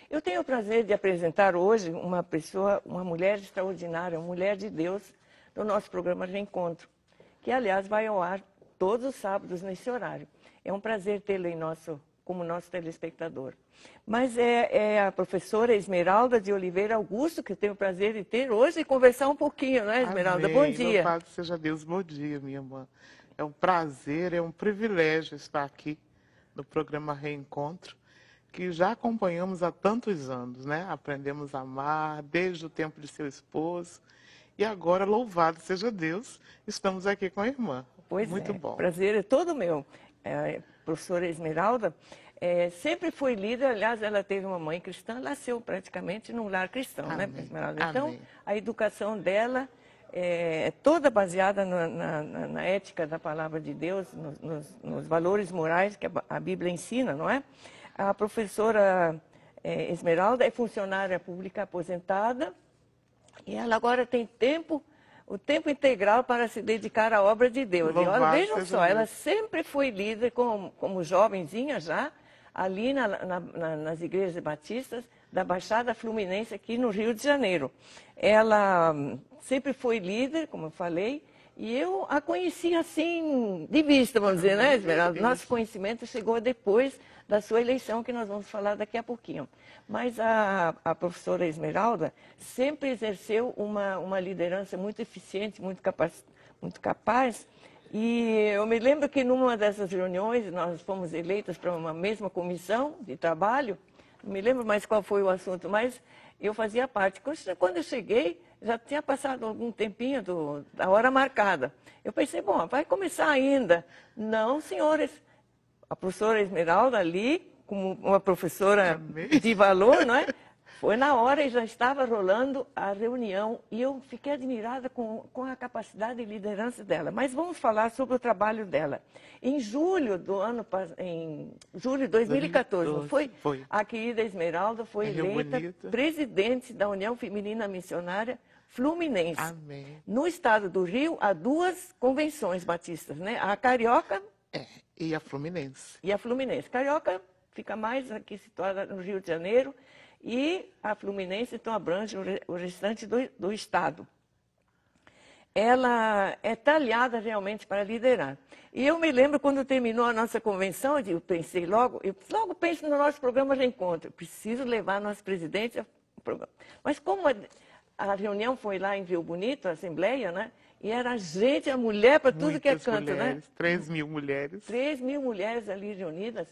Eu tenho o prazer de apresentar hoje uma pessoa, uma mulher extraordinária, uma mulher de Deus, do nosso programa Reencontro, que, aliás, vai ao ar todos os sábados nesse horário. É um prazer tê-la como nosso telespectador. Mas é a professora Esmeralda de Oliveira Augusto, que eu tenho o prazer de ter hoje e conversar um pouquinho, né, Esmeralda? Amém. Bom dia. Louvado seja Deus. Bom dia, minha irmã. É um prazer, é um privilégio estar aqui no programa Reencontro, que já acompanhamos há tantos anos, né? Aprendemos a amar desde o tempo de seu esposo. E agora, louvado seja Deus, estamos aqui com a irmã. Pois Muito é, bom. prazer é todo meu. A professora Esmeralda sempre foi líder, aliás, ela teve uma mãe cristã, nasceu praticamente num lar cristão, Amém. né, Esmeralda? Então, Amém. a educação dela é toda baseada na ética da palavra de Deus, nos valores morais que a Bíblia ensina, não é? A professora Esmeralda é funcionária pública aposentada e ela agora tem o tempo integral para se dedicar à obra de Deus. E olha, Louvado vejam seja só, Deus. ela sempre foi líder como jovenzinha já, ali nas igrejas batistas da Baixada Fluminense aqui no Rio de Janeiro. Ela sempre foi líder, como eu falei, e eu a conheci assim, de vista, vamos dizer, né, Esmeralda? Nosso conhecimento chegou depois da sua eleição, que nós vamos falar daqui a pouquinho. Mas a professora Esmeralda sempre exerceu uma liderança muito eficiente, muito capaz. E eu me lembro que numa dessas reuniões, nós fomos eleitas para uma mesma comissão de trabalho, não me lembro mais qual foi o assunto, mas eu fazia parte. Quando eu cheguei, já tinha passado algum tempinho da hora marcada. Eu pensei, bom, vai começar ainda. Não, senhores, a professora Esmeralda ali, como uma professora Amém. de valor, não é? Foi na hora e já estava rolando a reunião e eu fiquei admirada com a capacidade de liderança dela. Mas vamos falar sobre o trabalho dela. Em julho de 2014, não foi? Foi. A querida Esmeralda foi eleita presidente da União Feminina Missionária Fluminense. Amém. No estado do Rio, há duas convenções batistas, né? A Carioca e a Fluminense. E a Fluminense. Carioca fica mais aqui situada no Rio de Janeiro e a Fluminense, então, abrange o restante do estado. Ela é talhada realmente para liderar. E eu me lembro, quando terminou a nossa convenção, eu pensei logo penso no nosso programa Reencontro, preciso levar nosso presidente ao programa. Mas como a reunião foi lá em Rio Bonito, a Assembleia, né? E era a mulher para tudo que é canto, mulheres, né? 3.000 mulheres. 3.000 mulheres ali reunidas.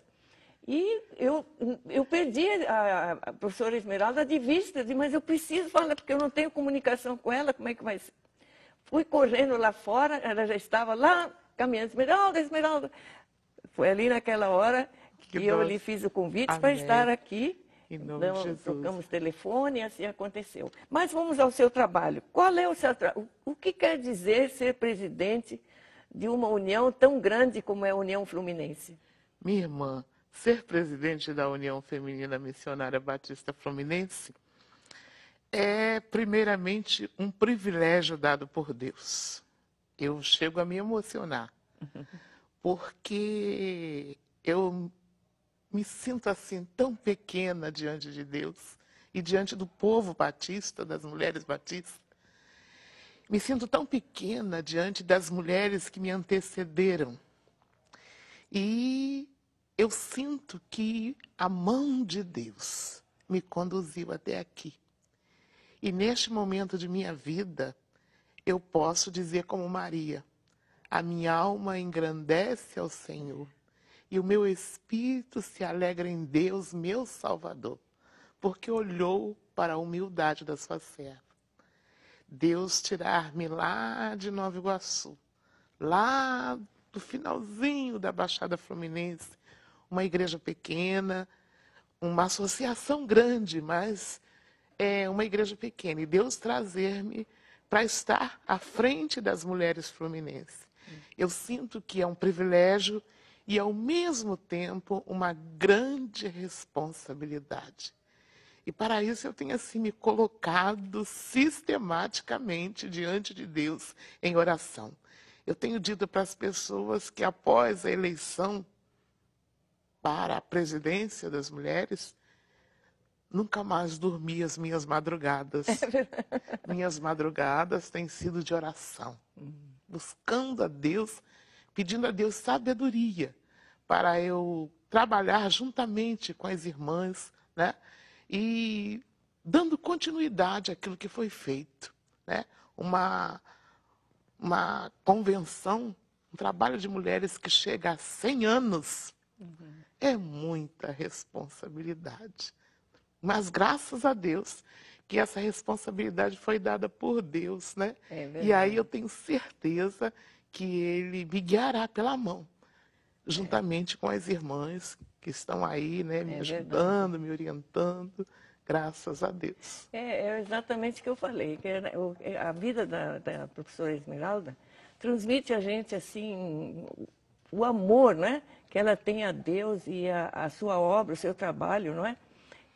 E eu perdi a professora Esmeralda de vista, mas eu preciso falar, porque eu não tenho comunicação com ela, como é que vai ser? Fui correndo lá fora, ela já estava lá, caminhando, Esmeralda. Foi ali naquela hora que eu lhe fiz o convite para estar aqui. Em nome de Jesus. Trocamos telefone e assim aconteceu. Mas vamos ao seu trabalho. Qual é o seu trabalho? O que quer dizer ser presidente de uma união tão grande como é a União Fluminense? Minha irmã, ser presidente da União Feminina Missionária Batista Fluminense é, primeiramente, um privilégio dado por Deus. Eu chego a me emocionar, porque eu me sinto assim tão pequena diante de Deus e diante do povo batista, das mulheres batistas. Me sinto tão pequena diante das mulheres que me antecederam. E eu sinto que a mão de Deus me conduziu até aqui. E neste momento de minha vida, eu posso dizer como Maria, a minha alma engrandece ao Senhor. E o meu espírito se alegra em Deus, meu Salvador, porque olhou para a humildade da sua serva. Deus tirar-me lá de Nova Iguaçu, lá do finalzinho da Baixada Fluminense, uma igreja pequena, uma associação grande, mas é uma igreja pequena. E Deus trazer-me para estar à frente das mulheres fluminenses. Eu sinto que é um privilégio e, ao mesmo tempo, uma grande responsabilidade. E para isso eu tenho assim me colocado sistematicamente diante de Deus em oração. Eu tenho dito para as pessoas que após a eleição para a presidência das mulheres, nunca mais dormi as minhas madrugadas. Minhas madrugadas têm sido de oração, buscando a Deus, pedindo a Deus sabedoria para eu trabalhar juntamente com as irmãs, né? E dando continuidade àquilo que foi feito, né? Uma convenção, um trabalho de mulheres que chega a 100 anos, é muita responsabilidade. Mas graças a Deus que essa responsabilidade foi dada por Deus, né? E aí eu tenho certeza que Ele me guiará pela mão, juntamente com as irmãs que estão aí, né, me ajudando, me orientando, graças a Deus. É exatamente o que eu falei, que a vida da professora Esmeralda transmite a gente assim o amor, né, que ela tem a Deus e a sua obra, o seu trabalho, não é?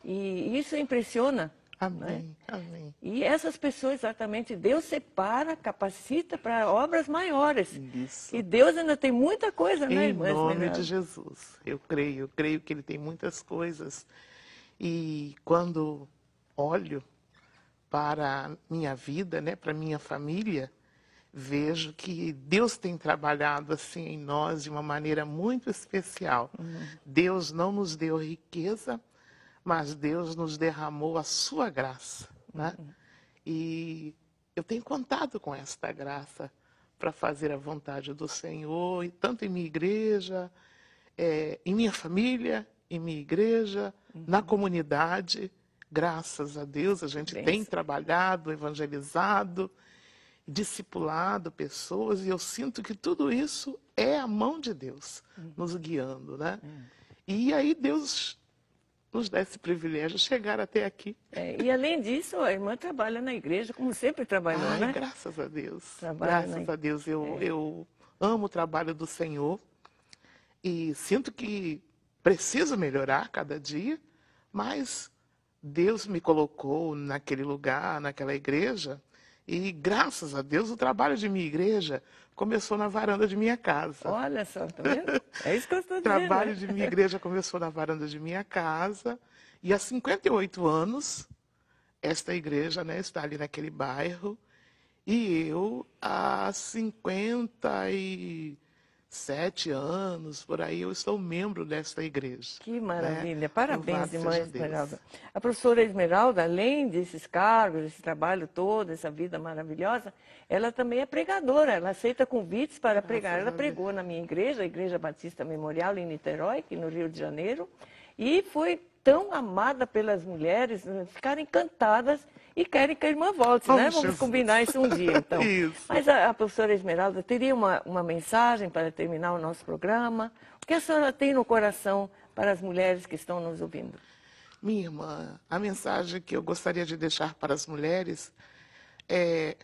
E isso impressiona. Amém, né? amém. E essas pessoas, exatamente, Deus separa, capacita para obras maiores. Isso. E Deus ainda tem muita coisa, né, Em irmã nome Esmeralda? de Jesus. Eu creio que Ele tem muitas coisas. E quando olho para a minha vida, né, para a minha família, vejo que Deus tem trabalhado assim em nós de uma maneira muito especial. Deus não nos deu riqueza, mas Deus nos derramou a sua graça, né? E eu tenho contado com esta graça para fazer a vontade do Senhor, e tanto em minha igreja, em minha família, em minha igreja, na comunidade. Graças a Deus, a gente tem trabalhado, evangelizado, discipulado pessoas, e eu sinto que tudo isso é a mão de Deus nos guiando, né? E aí Deus nos dá esse privilégio de chegar até aqui. E além disso, a irmã trabalha na igreja, como sempre trabalhou, né? Graças a Deus. Trabalha graças a Deus. Eu amo o trabalho do Senhor e sinto que preciso melhorar cada dia, mas Deus me colocou naquele lugar, naquela igreja, e graças a Deus o trabalho de minha igreja começou na varanda de minha casa. Olha só, tá vendo? É isso que eu estou O dizendo. trabalho de minha igreja começou na varanda de minha casa, e há 58 anos, esta igreja, né, está ali naquele bairro, e eu, há 57 anos, por aí, eu estou membro desta igreja. Que maravilha. Né? Parabéns, irmã Esmeralda. A professora Esmeralda, além desses cargos, desse trabalho todo, essa vida maravilhosa, ela também é pregadora. Ela aceita convites para pregar. Ela pregou na minha igreja, a Igreja Batista Memorial, em Niterói, aqui no Rio de Janeiro, e foi tão amada pelas mulheres, ficaram encantadas e querem que a irmã volte, né? Vamos combinar isso um dia, então. Isso. Mas a professora Esmeralda teria uma mensagem para terminar o nosso programa? O que a senhora tem no coração para as mulheres que estão nos ouvindo? Minha irmã, a mensagem que eu gostaria de deixar para as mulheres é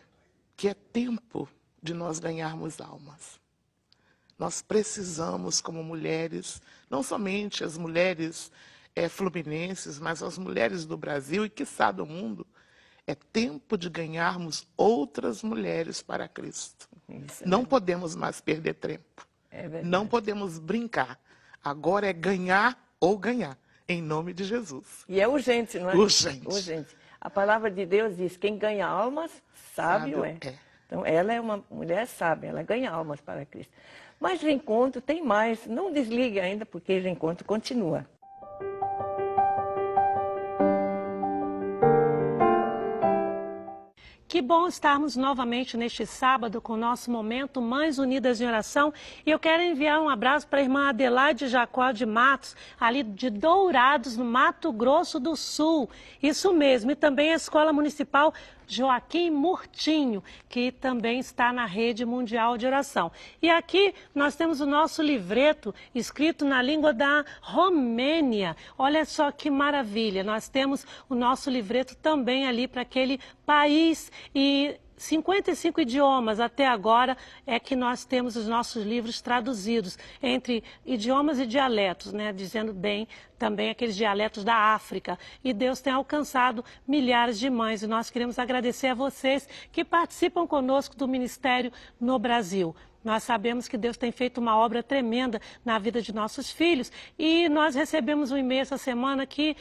que é tempo de nós ganharmos almas. Nós precisamos, como mulheres, não somente as mulheres fluminenses, mas as mulheres do Brasil e, quiçá, do mundo, é tempo de ganharmos outras mulheres para Cristo. Não podemos mais perder tempo. Não podemos brincar. Agora é ganhar ou ganhar, em nome de Jesus. E é urgente, não é? Urgente. Urgente. A palavra de Deus diz, quem ganha almas, sábio é. Então, ela é uma mulher sábia, ela ganha almas para Cristo. Mas Reencontro tem mais. Não desligue ainda, porque Reencontro continua. Que bom estarmos novamente neste sábado com o nosso momento Mães Unidas em Oração. E eu quero enviar um abraço para a irmã Adelaide Jacó de Matos, ali de Dourados, no Mato Grosso do Sul. Isso mesmo. E também a Escola Municipal Joaquim Murtinho, que também está na Rede Mundial de Oração. E aqui nós temos o nosso livreto escrito na língua da Romênia. Olha só que maravilha, nós temos o nosso livreto também ali para aquele país. E 55 idiomas até agora é que nós temos os nossos livros traduzidos, entre idiomas e dialetos, né? Dizendo bem também aqueles dialetos da África. E Deus tem alcançado milhares de mães. E nós queremos agradecer a vocês que participam conosco do ministério no Brasil. Nós sabemos que Deus tem feito uma obra tremenda na vida de nossos filhos e nós recebemos um e-mail essa semana que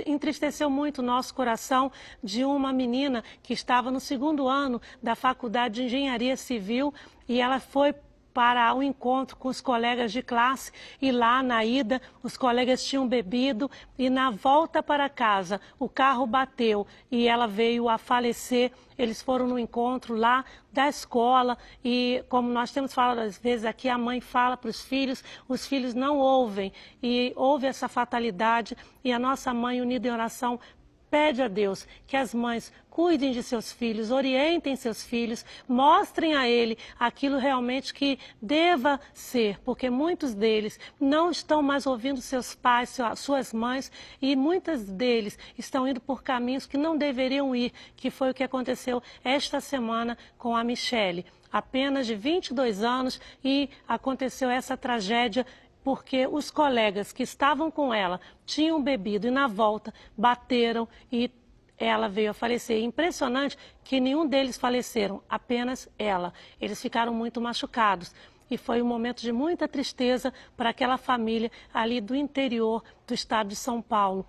entristeceu muito o nosso coração, de uma menina que estava no 2º ano da Faculdade de Engenharia Civil e ela foi para o encontro com os colegas de classe e lá na ida os colegas tinham bebido e na volta para casa o carro bateu e ela veio a falecer. Eles foram no encontro lá da escola e, como nós temos falado às vezes aqui, a mãe fala para os filhos não ouvem e houve essa fatalidade e a nossa mãe unida em oração pede a Deus que as mães cuidem de seus filhos, orientem seus filhos, mostrem a ele aquilo realmente que deva ser, porque muitos deles não estão mais ouvindo seus pais, suas mães, e muitos deles estão indo por caminhos que não deveriam ir, que foi o que aconteceu esta semana com a Michele, apenas de 22 anos, e aconteceu essa tragédia porque os colegas que estavam com ela tinham bebido e na volta bateram e ela veio a falecer. Impressionante que nenhum deles faleceram, apenas ela. Eles ficaram muito machucados e foi um momento de muita tristeza para aquela família ali do interior do estado de São Paulo.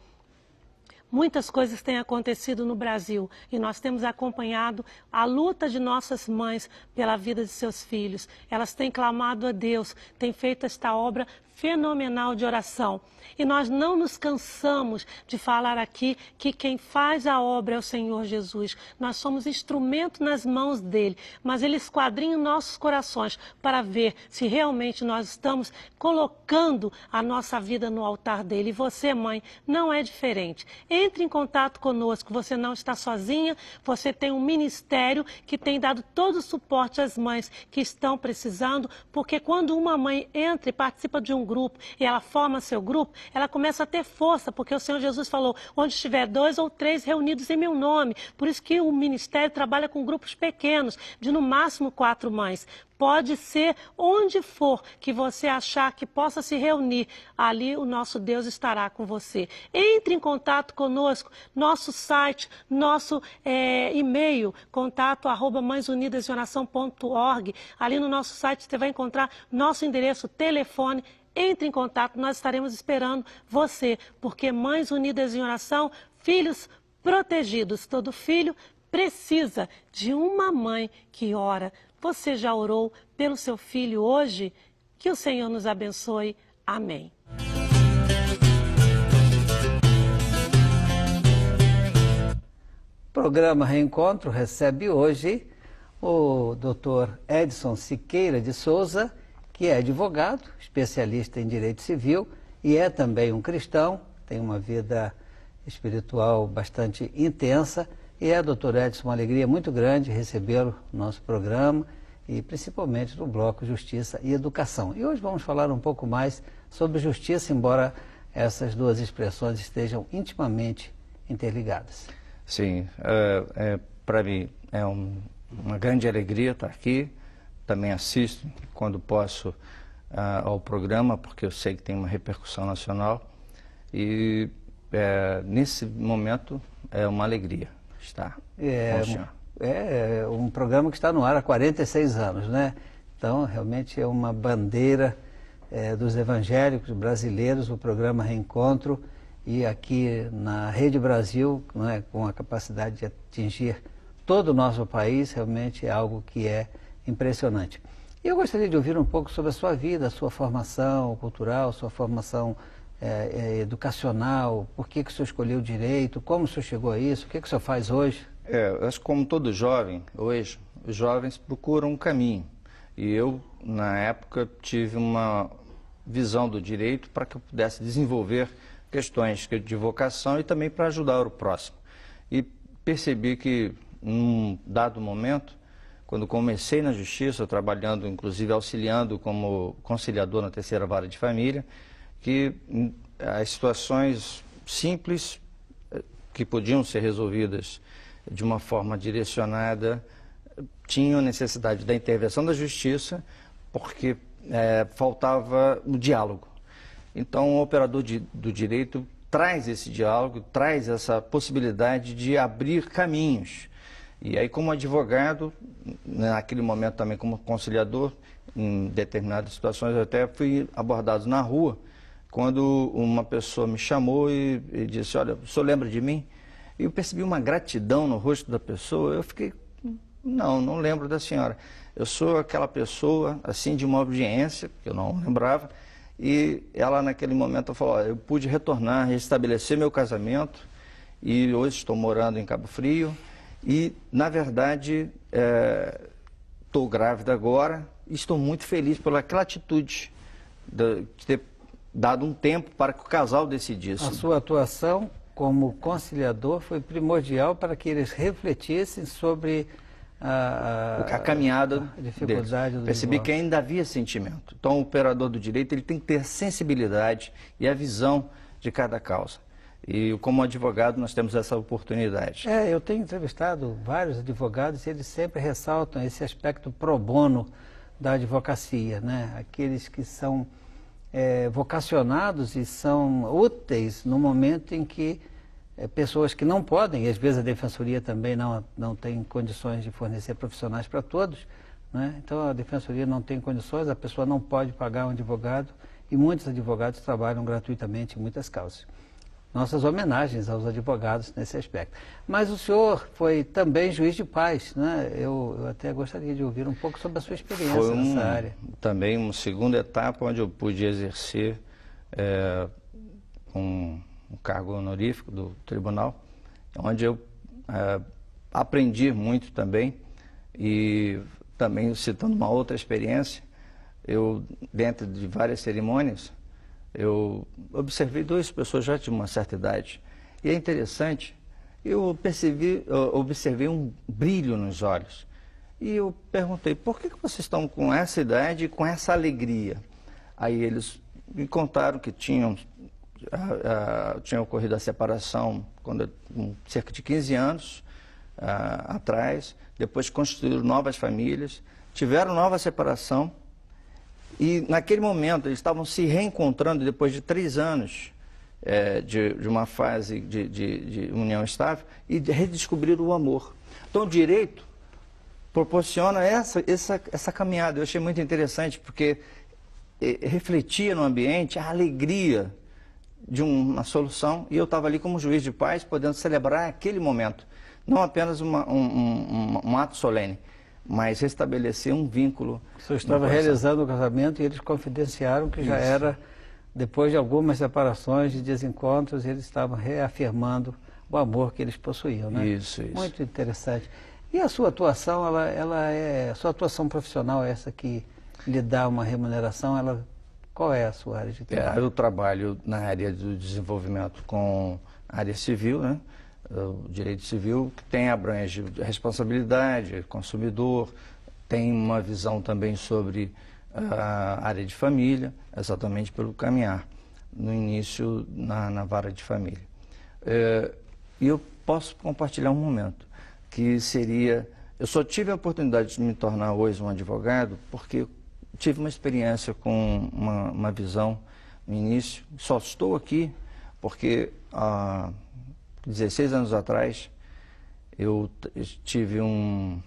Muitas coisas têm acontecido no Brasil e nós temos acompanhado a luta de nossas mães pela vida de seus filhos. Elas têm clamado a Deus, têm feito esta obra fenomenal de oração. E nós não nos cansamos de falar aqui que quem faz a obra é o Senhor Jesus. Nós somos instrumento nas mãos dele, mas ele esquadrinha nossos corações para ver se realmente nós estamos colocando a nossa vida no altar dele. E você, mãe, não é diferente. Entre em contato conosco, você não está sozinha, você tem um ministério que tem dado todo o suporte às mães que estão precisando, porque quando uma mãe entra e participa de um grupo e ela forma seu grupo, ela começa a ter força, porque o Senhor Jesus falou, onde estiver 2 ou 3 reunidos em meu nome. Por isso que o ministério trabalha com grupos pequenos, de no máximo 4 mães. Pode ser onde for que você achar que possa se reunir, ali o nosso Deus estará com você. Entre em contato conosco, nosso site, nosso e-mail, contato@mãesunidasdeoração.org. Ali no nosso site você vai encontrar nosso endereço, telefone. Entre em contato, nós estaremos esperando você, porque Mães Unidas em Oração, filhos protegidos. Todo filho precisa de uma mãe que ora. Você já orou pelo seu filho hoje? Que o Senhor nos abençoe. Amém. O programa Reencontro recebe hoje o Dr. Edson Siqueira de Souza, que é advogado, especialista em direito civil e é também um cristão, tem uma vida espiritual bastante intensa. E é, doutor Edson, uma alegria muito grande recebê-lo no nosso programa e principalmente no bloco Justiça e Educação. E hoje vamos falar um pouco mais sobre justiça, embora essas duas expressões estejam intimamente interligadas. Sim, para mim é uma grande alegria estar aqui. Também assisto quando posso ao programa, porque eu sei que tem uma repercussão nacional. E nesse momento é uma alegria estar com o senhor. É um programa que está no ar há 46 anos, né? Então, realmente é uma bandeira dos evangélicos brasileiros, o programa Reencontro, e aqui na Rede Brasil, né, com a capacidade de atingir todo o nosso país, realmente é algo que é impressionante. E eu gostaria de ouvir um pouco sobre a sua vida, a sua formação cultural, sua formação educacional, por que o senhor escolheu direito, como o senhor chegou a isso, o que o senhor faz hoje? Eu acho que como todo jovem, hoje, os jovens procuram um caminho. E eu, na época, tive uma visão do direito para que eu pudesse desenvolver questões de vocação e também para ajudar o próximo. E percebi que, num dado momento, quando comecei na Justiça, trabalhando, inclusive auxiliando como conciliador na 3ª Vara de Família, que as situações simples que podiam ser resolvidas de uma forma direcionada tinham necessidade da intervenção da justiça porque faltava o diálogo. Então, o operador do direito traz esse diálogo, traz essa possibilidade de abrir caminhos. E aí, como advogado, naquele momento também como conciliador, em determinadas situações eu até fui abordado na rua, quando uma pessoa me chamou e disse, olha, o senhor lembra de mim? E eu percebi uma gratidão no rosto da pessoa, eu fiquei, não lembro da senhora. Eu sou aquela pessoa, assim, de uma audiência, que eu não lembrava, e ela naquele momento falou, olha, eu pude retornar, restabelecer meu casamento, e hoje estou morando em Cabo Frio, e, na verdade, estou grávida agora, e estou muito feliz pelaquela atitude de ter dado um tempo para que o casal decidisse. A sua atuação como conciliador foi primordial para que eles refletissem sobre a caminhada, a dificuldade do Percebi divórcio. que ainda havia sentimento. Então, o operador do direito ele tem que ter a sensibilidade e a visão de cada causa. E como advogado nós temos essa oportunidade. Eu tenho entrevistado vários advogados e eles sempre ressaltam esse aspecto pro bono da advocacia, né? Aqueles que são vocacionados e são úteis no momento em que pessoas que não podem, e às vezes a defensoria também não tem condições de fornecer profissionais para todos, né? Então a defensoria não tem condições, a pessoa não pode pagar um advogado e muitos advogados trabalham gratuitamente em muitas causas. Nossas homenagens aos advogados nesse aspecto. Mas o senhor foi também juiz de paz, né? Eu até gostaria de ouvir um pouco sobre a sua experiência nessa área. Também uma segunda etapa onde eu pude exercer um cargo honorífico do tribunal, onde eu aprendi muito também e também citando uma outra experiência, eu dentro de várias cerimônias, eu observei duas pessoas já de uma certa idade e é interessante, eu observei um brilho nos olhos e eu perguntei, por que vocês estão com essa idade e com essa alegria? Aí eles me contaram que tinha ocorrido a separação com cerca de 15 anos atrás, depois constituíram novas famílias, tiveram nova separação e naquele momento eles estavam se reencontrando depois de 3 anos de uma fase de união estável e redescobriram o amor. Então o direito proporciona essa caminhada. Eu achei muito interessante porque refletia no ambiente a alegria de uma solução e eu estava ali como juiz de paz podendo celebrar aquele momento. Não apenas um ato solene, mas restabelecer um vínculo. O senhor estava realizando o casamento e eles confidenciaram que já era, depois de algumas separações, de desencontros, eles estavam reafirmando o amor que eles possuíam, né? Isso. Muito interessante. E a sua atuação, a sua atuação profissional, essa que lhe dá uma remuneração, qual é a sua área de trabalho? Eu trabalho na área do desenvolvimento com a área civil, né? O direito civil que abrange responsabilidade, consumidor, tem uma visão também sobre a área de família, exatamente pelo caminhar, no início na vara de família. E eu posso compartilhar um momento, que seria, eu só tive a oportunidade de me tornar hoje um advogado porque tive uma experiência com uma visão no início, só estou aqui porque 16 anos atrás, eu tive um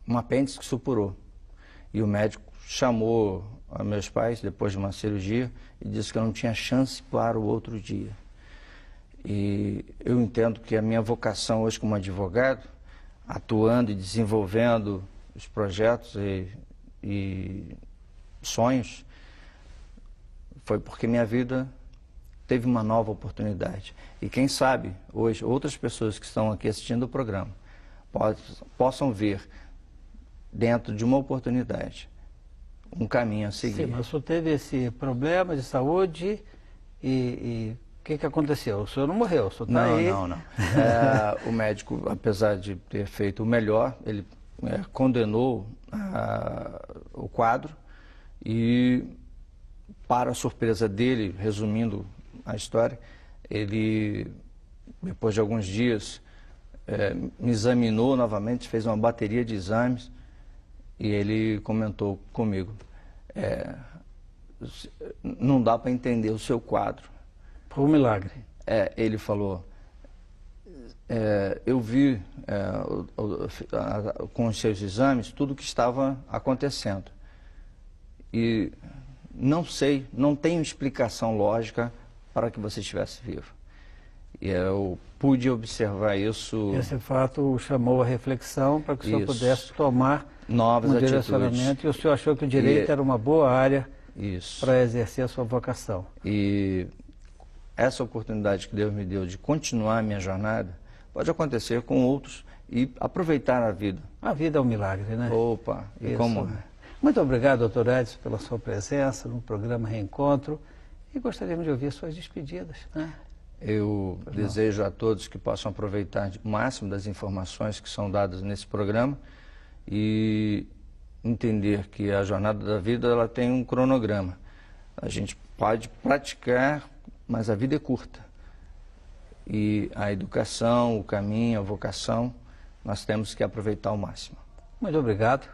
apêndice que supurou. E o médico chamou a meus pais, depois de uma cirurgia, e disse que eu não tinha chance para o outro dia. E eu entendo que a minha vocação hoje como advogado, atuando e desenvolvendo os projetos e sonhos, foi porque minha vida teve uma nova oportunidade. E quem sabe, hoje, outras pessoas que estão aqui assistindo o programa possam ver, dentro de uma oportunidade, um caminho a seguir. Sim, mas o senhor teve esse problema de saúde e o que aconteceu? O senhor não morreu, o senhor está aí... Não. O médico, apesar de ter feito o melhor, ele condenou o quadro e, para a surpresa dele, resumindo a história, ele, depois de alguns dias, me examinou novamente, fez uma bateria de exames e ele comentou comigo, não dá para entender o seu quadro. Foi um milagre. Ele falou, eu vi com os seus exames tudo o que estava acontecendo e não sei, não tenho explicação lógica para que você estivesse vivo. E eu pude observar isso. Esse fato o chamou a reflexão para que o senhor pudesse tomar novas atitudes. Direcionamento, e o senhor achou que o direito era uma boa área para exercer a sua vocação. E essa oportunidade que Deus me deu de continuar a minha jornada pode acontecer com outros e aproveitar a vida. A vida é um milagre, né? Opa, e como... Muito obrigado, doutor Edson, pela sua presença no programa Reencontro, e gostaríamos de ouvir suas despedidas, né? Eu desejo a todos que possam aproveitar o máximo das informações que são dadas nesse programa e entender que a jornada da vida ela tem um cronograma. A gente pode praticar, mas a vida é curta. E a educação, o caminho, a vocação, nós temos que aproveitar ao máximo. Muito obrigado.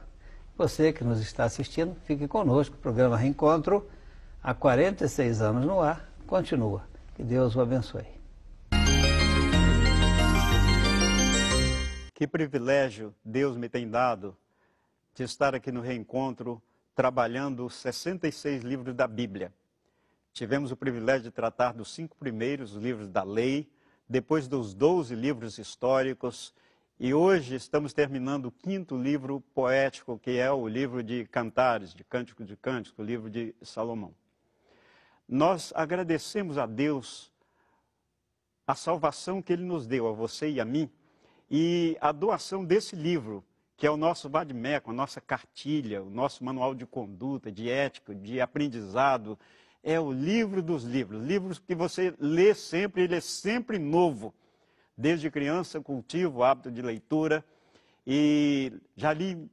Você que nos está assistindo, fique conosco. O programa Reencontro, há 46 anos no ar, continua. Que Deus o abençoe. Que privilégio Deus me tem dado de estar aqui no Reencontro, trabalhando os 66 livros da Bíblia. Tivemos o privilégio de tratar dos 5 primeiros livros da lei, depois dos 12 livros históricos, e hoje estamos terminando o 5º livro poético, que é o livro de Cantares, de Cântico de Cânticos, o livro de Salomão. Nós agradecemos a Deus a salvação que Ele nos deu, a você e a mim, e a doação desse livro, que é o nosso vade-mecum, a nossa cartilha, o nosso manual de conduta, de ética, de aprendizado, é o livro dos livros, livros que você lê sempre, ele é sempre novo. Desde criança cultivo o hábito de leitura e já li,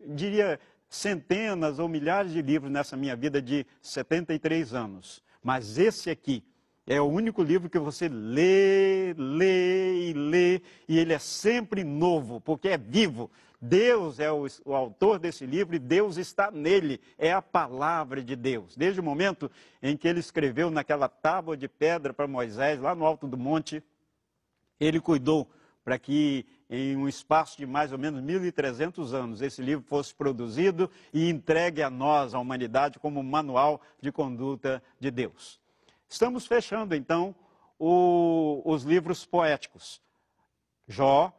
diria, centenas ou milhares de livros nessa minha vida de 73 anos. Mas esse aqui é o único livro que você lê, lê e lê, e ele é sempre novo, porque é vivo. Deus é o autor desse livro e Deus está nele, é a palavra de Deus. Desde o momento em que ele escreveu naquela tábua de pedra para Moisés, lá no alto do monte, ele cuidou para que em um espaço de mais ou menos 1.300 anos, esse livro fosse produzido e entregue a nós, a humanidade, como um manual de conduta de Deus. Estamos fechando, então, os livros poéticos. Jó,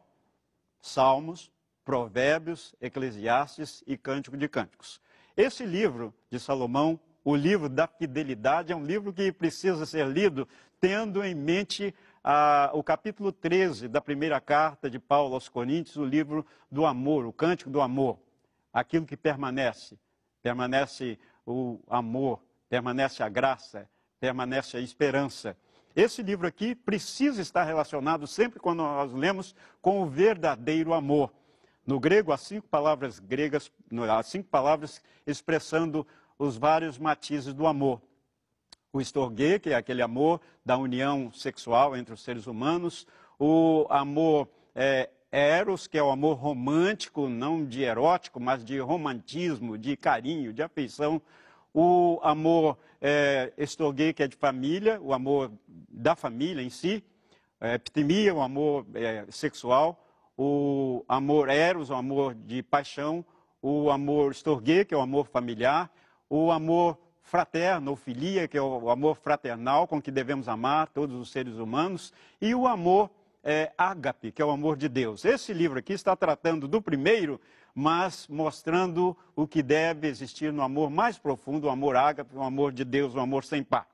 Salmos, Provérbios, Eclesiastes e Cântico de Cânticos. Esse livro de Salomão, o livro da fidelidade, é um livro que precisa ser lido tendo em mente o capítulo 13 da primeira carta de Paulo aos Coríntios, o livro do amor, o cântico do amor. Aquilo que permanece o amor, permanece a graça, permanece a esperança. Esse livro aqui precisa estar relacionado sempre quando nós lemos com o verdadeiro amor. No grego, há 5 palavras gregas, há 5 palavras expressando os vários matizes do amor. O storge, que é aquele amor da união sexual entre os seres humanos. O amor eros, que é o amor romântico, não de erótico, mas de romantismo, de carinho, de afeição. O amor storge, que é de família, o amor da família em si. Epithemia, o amor sexual. O amor eros, o amor de paixão. O amor storge, que é o amor familiar. O amor fraterno, ou filia, que é o amor fraternal com que devemos amar todos os seres humanos, e o amor ágape, que é o amor de Deus. Esse livro aqui está tratando do primeiro, mas mostrando o que deve existir no amor mais profundo, o amor ágape, o amor de Deus, o amor sem par.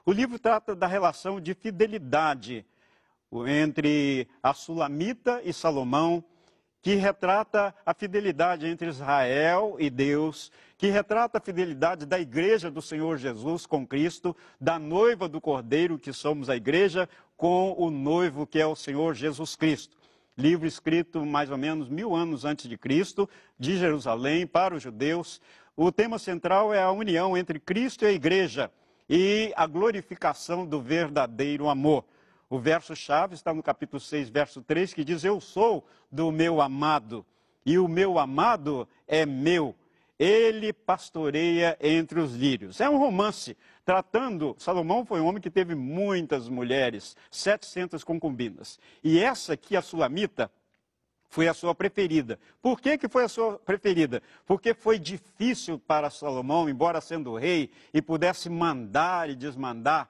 O livro trata da relação de fidelidade entre a Sulamita e Salomão, que retrata a fidelidade entre Israel e Deus, que retrata a fidelidade da igreja do Senhor Jesus com Cristo, da noiva do Cordeiro, que somos a igreja, com o noivo que é o Senhor Jesus Cristo. Livro escrito mais ou menos 1000 anos antes de Cristo, de Jerusalém, para os judeus. O tema central é a união entre Cristo e a igreja e a glorificação do verdadeiro amor. O verso-chave está no capítulo 6, verso 3, que diz: eu sou do meu amado, e o meu amado é meu. Ele pastoreia entre os lírios. É um romance tratando... Salomão foi um homem que teve muitas mulheres, 700 concubinas. E essa aqui, a Sulamita, foi a sua preferida. Por que foi a sua preferida? Porque foi difícil para Salomão, embora sendo rei, e pudesse mandar e desmandar.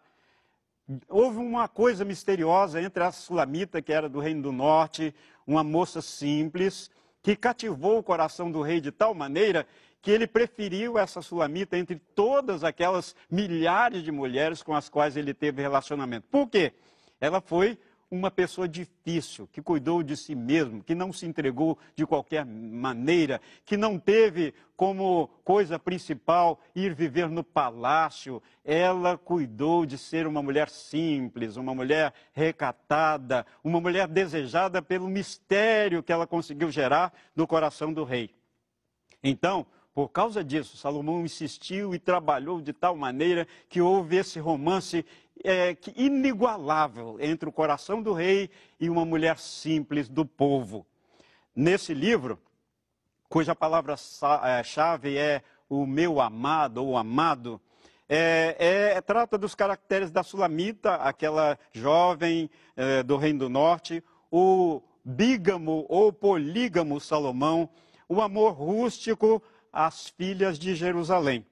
Houve uma coisa misteriosa entre a Sulamita, que era do Reino do Norte, uma moça simples, que cativou o coração do rei de tal maneira que ele preferiu essa Sulamita entre todas aquelas milhares de mulheres com as quais ele teve relacionamento. Por quê? Ela foi uma pessoa difícil, que cuidou de si mesmo, que não se entregou de qualquer maneira, que não teve como coisa principal ir viver no palácio. Ela cuidou de ser uma mulher simples, uma mulher recatada, uma mulher desejada pelo mistério que ela conseguiu gerar no coração do rei. Então, por causa disso, Salomão insistiu e trabalhou de tal maneira que houve esse romance inigualável entre o coração do rei e uma mulher simples do povo. Nesse livro, cuja palavra-chave é o meu amado ou amado, trata dos caracteres da Sulamita, aquela jovem do Reino do Norte, o bígamo ou polígamo Salomão, o amor rústico às filhas de Jerusalém.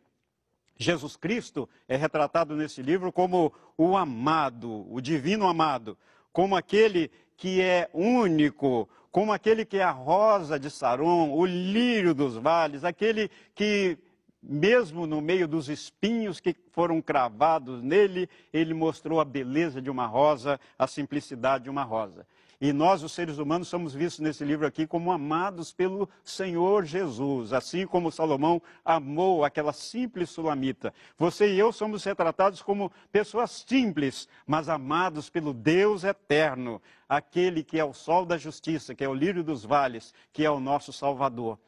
Jesus Cristo é retratado nesse livro como o amado, o divino amado, como aquele que é único, como aquele que é a rosa de Saron, o lírio dos vales, aquele que, mesmo no meio dos espinhos que foram cravados nele, ele mostrou a beleza de uma rosa, a simplicidade de uma rosa. E nós, os seres humanos, somos vistos nesse livro aqui como amados pelo Senhor Jesus, assim como Salomão amou aquela simples sulamita. Você e eu somos retratados como pessoas simples, mas amados pelo Deus eterno, aquele que é o sol da justiça, que é o lírio dos vales, que é o nosso Salvador.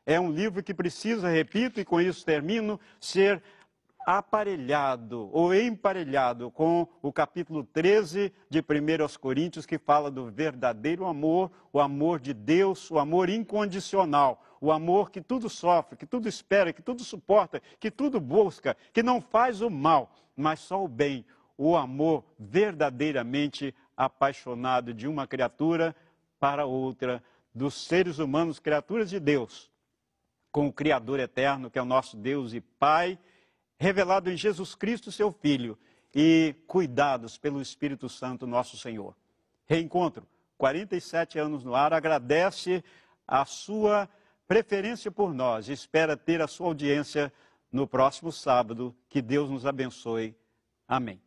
É um livro que precisa, repito, e com isso termino, ser aparelhado ou emparelhado com o capítulo 13 de 1 Coríntios, que fala do verdadeiro amor, o amor de Deus, o amor incondicional, o amor que tudo sofre, que tudo espera, que tudo suporta, que tudo busca, que não faz o mal, mas só o bem, o amor verdadeiramente apaixonado de uma criatura para outra, dos seres humanos, criaturas de Deus, com o Criador eterno, que é o nosso Deus e Pai, revelado em Jesus Cristo, seu Filho, e cuidados pelo Espírito Santo, nosso Senhor. Reencontro, 47 anos no ar, agradece a sua preferência por nós, espera ter a sua audiência no próximo sábado. Que Deus nos abençoe. Amém.